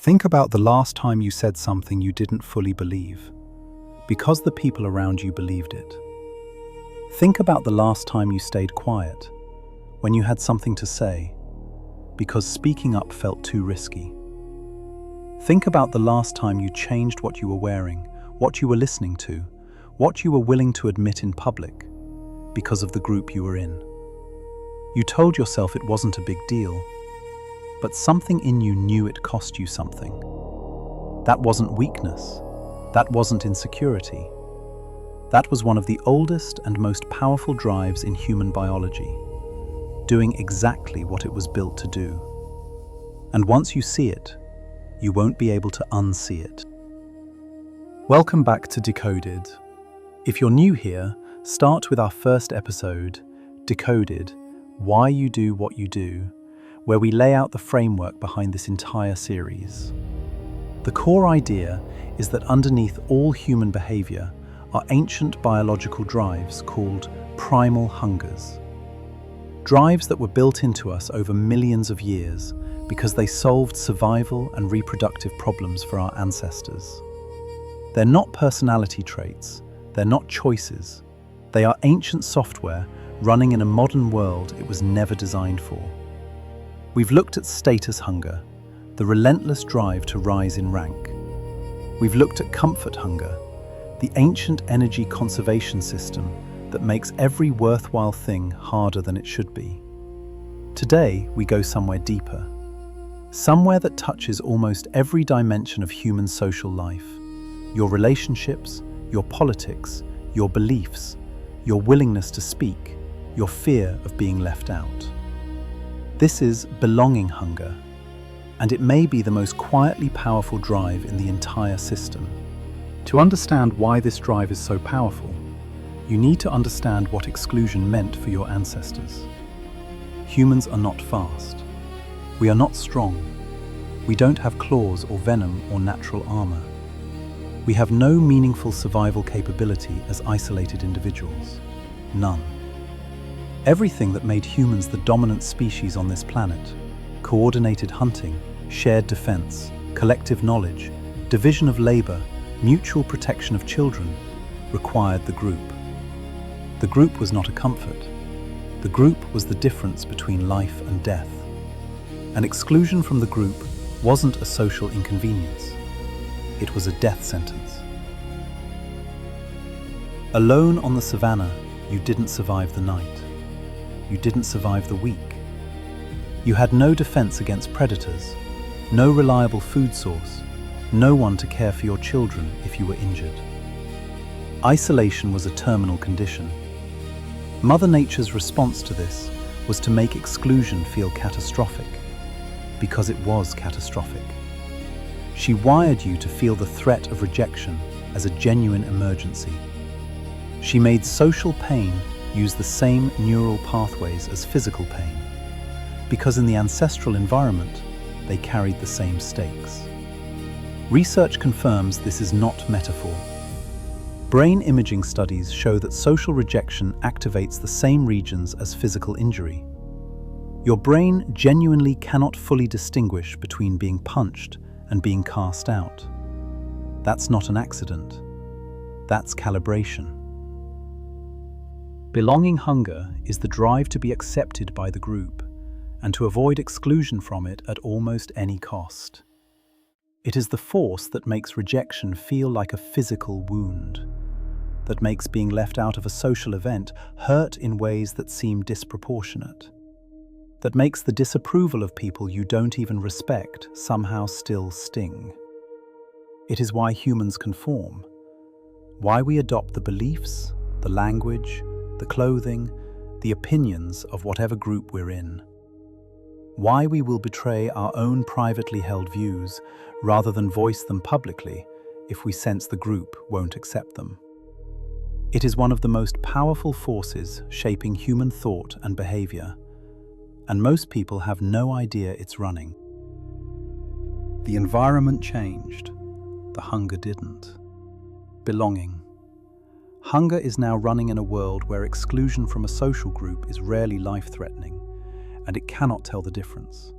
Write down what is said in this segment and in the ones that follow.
Think about the last time you said something you didn't fully believe, because the people around you believed it. Think about the last time you stayed quiet, when you had something to say, because speaking up felt too risky. Think about the last time you changed what you were wearing, what you were listening to, what you were willing to admit in public, because of the group you were in. You told yourself it wasn't a big deal, but something in you knew it cost you something. That wasn't weakness. That wasn't insecurity. That was one of the oldest and most powerful drives in human biology, doing exactly what it was built to do. And once you see it, you won't be able to unsee it. Welcome back to Decoded. If you're new here, start with our first episode, Decoded, Why You Do What You Do, where we lay out the framework behind this entire series. The core idea is that underneath all human behavior are ancient biological drives called primal hungers. Drives that were built into us over millions of years because they solved survival and reproductive problems for our ancestors. They're not personality traits, they're not choices. They are ancient software running in a modern world it was never designed for. We've looked at status hunger, the relentless drive to rise in rank. We've looked at comfort hunger, the ancient energy conservation system that makes every worthwhile thing harder than it should be. Today, we go somewhere deeper, somewhere that touches almost every dimension of human social life. Your relationships, your politics, your beliefs, your willingness to speak, your fear of being left out. This is belonging hunger, and it may be the most quietly powerful drive in the entire system. To understand why this drive is so powerful, you need to understand what exclusion meant for your ancestors. Humans are not fast. We are not strong. We don't have claws or venom or natural armor. We have no meaningful survival capability as isolated individuals. None. Everything that made humans the dominant species on this planet, coordinated hunting, shared defense, collective knowledge, division of labor, mutual protection of children, required the group. The group was not a comfort. The group was the difference between life and death. An exclusion from the group wasn't a social inconvenience. It was a death sentence. Alone on the savannah, you didn't survive the night. You didn't survive the week. You had no defense against predators, no reliable food source, no one to care for your children if you were injured. Isolation was a terminal condition. Mother Nature's response to this was to make exclusion feel catastrophic, because it was catastrophic. She wired you to feel the threat of rejection as a genuine emergency. She made social pain use the same neural pathways as physical pain, because in the ancestral environment, they carried the same stakes. Research confirms this is not metaphor. Brain imaging studies show that social rejection activates the same regions as physical injury. Your brain genuinely cannot fully distinguish between being punched and being cast out. That's not an accident. That's calibration. Belonging hunger is the drive to be accepted by the group and to avoid exclusion from it at almost any cost. It is the force that makes rejection feel like a physical wound, that makes being left out of a social event hurt in ways that seem disproportionate, that makes the disapproval of people you don't even respect somehow still sting. It is why humans conform, why we adopt the beliefs, the language, the clothing, the opinions of whatever group we're in. Why we will betray our own privately held views rather than voice them publicly if we sense the group won't accept them. It is one of the most powerful forces shaping human thought and behavior, and most people have no idea it's running. The environment changed, the hunger didn't. Belonging. Hunger is now running in a world where exclusion from a social group is rarely life-threatening, and it cannot tell the difference.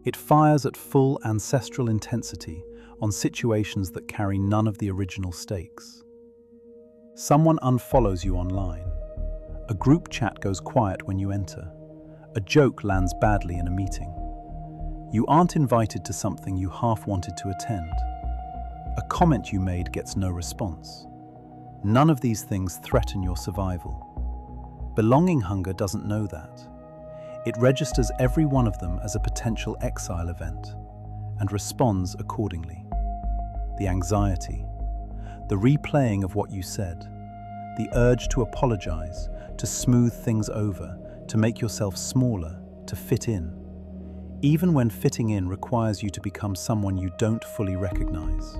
It fires at full ancestral intensity on situations that carry none of the original stakes. Someone unfollows you online. A group chat goes quiet when you enter. A joke lands badly in a meeting. You aren't invited to something you half wanted to attend. A comment you made gets no response. None of these things threaten your survival. Belonging hunger doesn't know that. It registers every one of them as a potential exile event and responds accordingly. The anxiety, the replaying of what you said, the urge to apologize, to smooth things over, to make yourself smaller, to fit in. Even when fitting in requires you to become someone you don't fully recognize.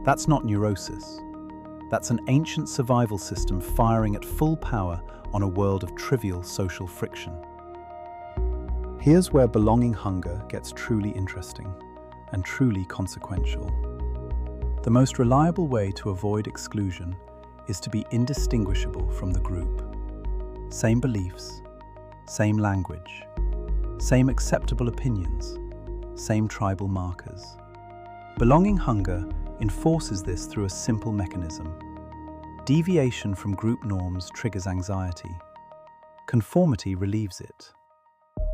That's not neurosis. That's an ancient survival system firing at full power on a world of trivial social friction. Here's where belonging hunger gets truly interesting and truly consequential. The most reliable way to avoid exclusion is to be indistinguishable from the group. Same beliefs, same language, same acceptable opinions, same tribal markers. Belonging hunger enforces this through a simple mechanism. Deviation from group norms triggers anxiety. Conformity relieves it.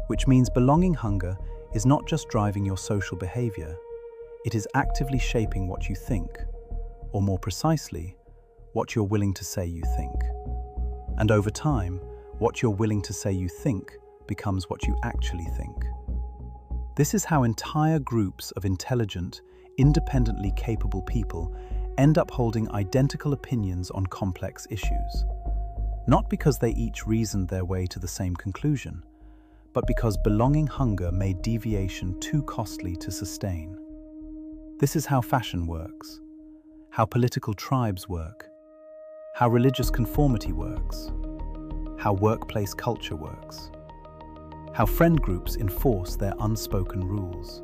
Which means belonging hunger is not just driving your social behavior, it is actively shaping what you think, or more precisely, what you're willing to say you think. And over time, what you're willing to say you think becomes what you actually think. This is how entire groups of intelligent, independently capable people end up holding identical opinions on complex issues. Not because they each reasoned their way to the same conclusion, but because belonging hunger made deviation too costly to sustain. This is how fashion works, how political tribes work, how religious conformity works, how workplace culture works, how friend groups enforce their unspoken rules.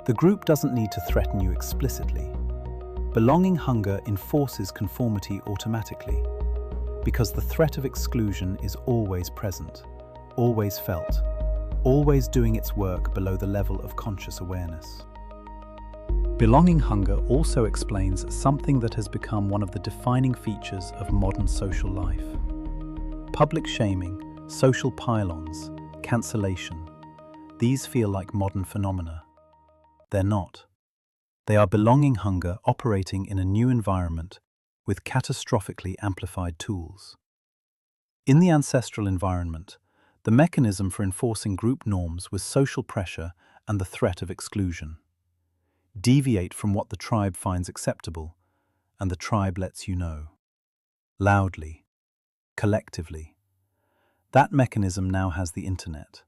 The group doesn't need to threaten you explicitly. Belonging hunger enforces conformity automatically, because the threat of exclusion is always present, always felt, always doing its work below the level of conscious awareness. Belonging hunger also explains something that has become one of the defining features of modern social life. Public shaming, social pylons, cancellation. These feel like modern phenomena. They're not. They are belonging hunger operating in a new environment with catastrophically amplified tools. In the ancestral environment, the mechanism for enforcing group norms was social pressure and the threat of exclusion. Deviate from what the tribe finds acceptable, and the tribe lets you know. Loudly, collectively. That mechanism now has the internet.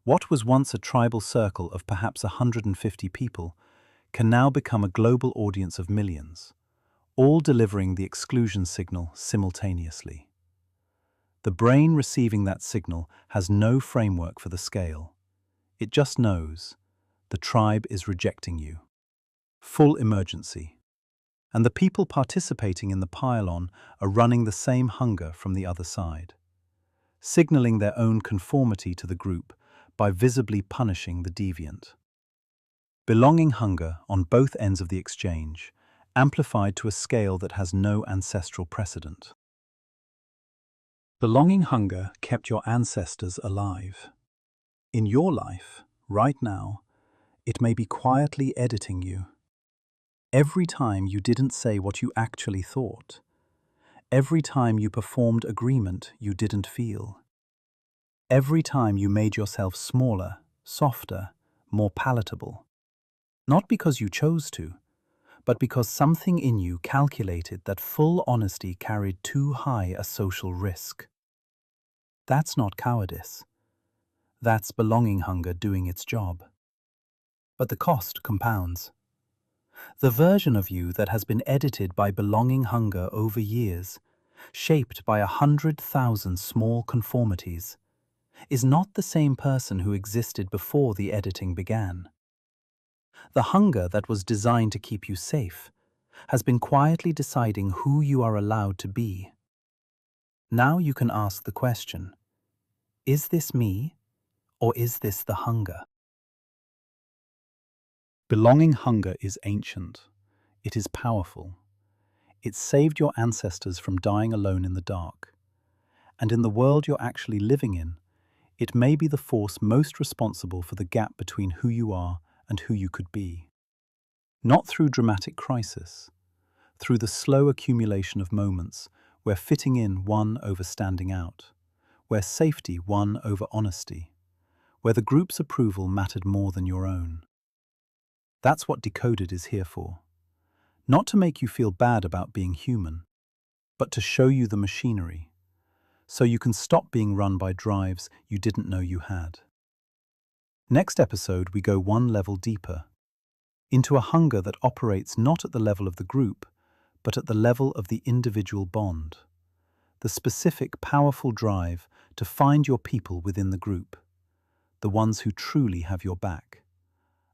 What was once a tribal circle of perhaps 150 people can now become a global audience of millions, all delivering the exclusion signal simultaneously. The brain receiving that signal has no framework for the scale. It just knows the tribe is rejecting you. Full emergency. And the people participating in the pile-on are running the same hunger from the other side, signaling their own conformity to the group by visibly punishing the deviant. Belonging hunger on both ends of the exchange, amplified to a scale that has no ancestral precedent. Belonging hunger kept your ancestors alive. In your life, right now, it may be quietly editing you. Every time you didn't say what you actually thought. Every time you performed agreement you didn't feel. Every time you made yourself smaller, softer, more palatable. Not because you chose to, but because something in you calculated that full honesty carried too high a social risk. That's not cowardice. That's belonging hunger doing its job. But the cost compounds. The version of you that has been edited by belonging hunger over years, shaped by 100,000 small conformities, is not the same person who existed before the editing began. The hunger that was designed to keep you safe has been quietly deciding who you are allowed to be. Now you can ask the question, is this me, or is this the hunger? Belonging hunger is ancient. It is powerful. It saved your ancestors from dying alone in the dark. And in the world you're actually living in, it may be the force most responsible for the gap between who you are and who you could be. Not through dramatic crisis, through the slow accumulation of moments where fitting in won over standing out, where safety won over honesty, where the group's approval mattered more than your own. That's what Decoded is here for. Not to make you feel bad about being human, but to show you the machinery, so you can stop being run by drives you didn't know you had. Next episode, we go one level deeper, into a hunger that operates not at the level of the group, but at the level of the individual bond. The specific, powerful drive to find your people within the group, the ones who truly have your back.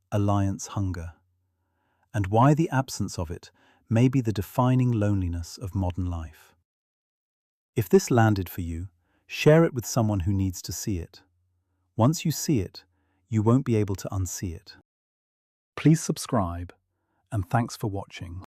Alliance hunger. And why the absence of it may be the defining loneliness of modern life. If this landed for you, share it with someone who needs to see it. Once you see it, you won't be able to unsee it. Please subscribe, and thanks for watching.